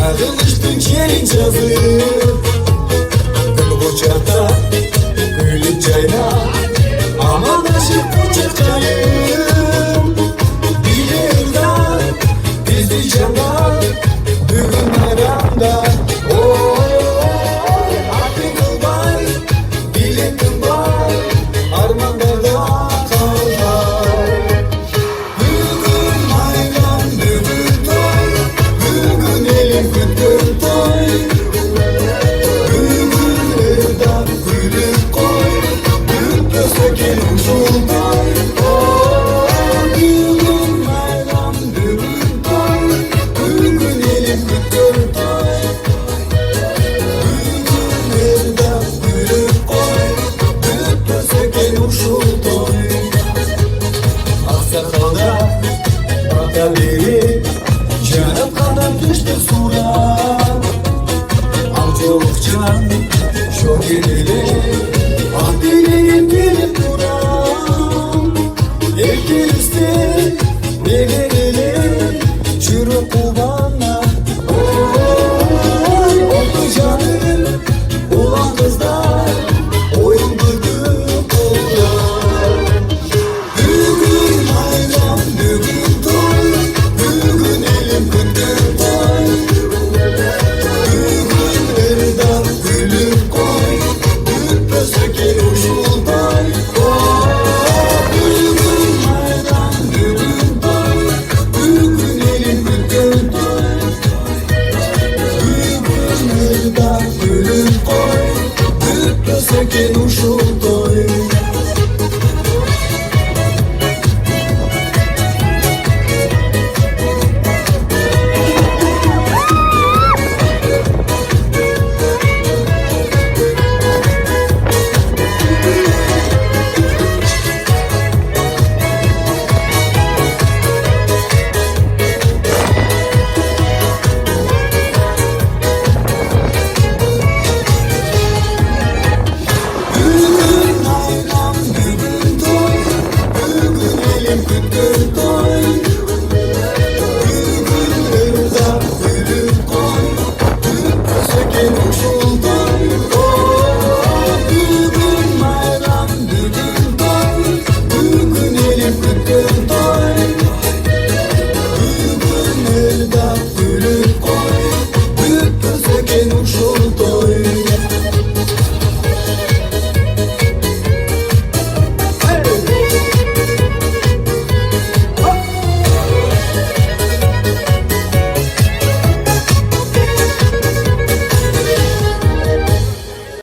Yağılıştın çerin cazı Gül boçakta Gülün çayna Aman aşık boçakayım Bilirden Bizdi canda Bugün aramda Artık bay Bilindim bay Armanlarda kallar Bugün bayram Bugün toy Bugün elim kutlu toy Bugün evden gülüp koy Büyük gelin şulday Bugün bayram Bugün toy Bugün elim kutlu toy Bugün evden gülüp koy Büyük gelin şulday Aksakalda Bakabiri Canım kadar düştü sura Amcalıkçan Şok edili Ah dileğim gelip duram Ekiliste Ne verelim Çürük kubana Oldu canım Ulan kızlar Oyun bıdık oldular Bugün bayram Bugün toy Bugün elim kutlu toy Bugün evden gülüp koy Büyük gelin şulday Bugün bayram Bugün toy Bugün elim kutlu toy Bugün evden gülüp koy Büyük gelin şulday Bugün bayram Bugün toy Bugün elim kutlu toy Bugün evden gülüp koy Büyük gelin şulday Bugün bayram Bugün toy Bugün elim kutlu toy Bugün evden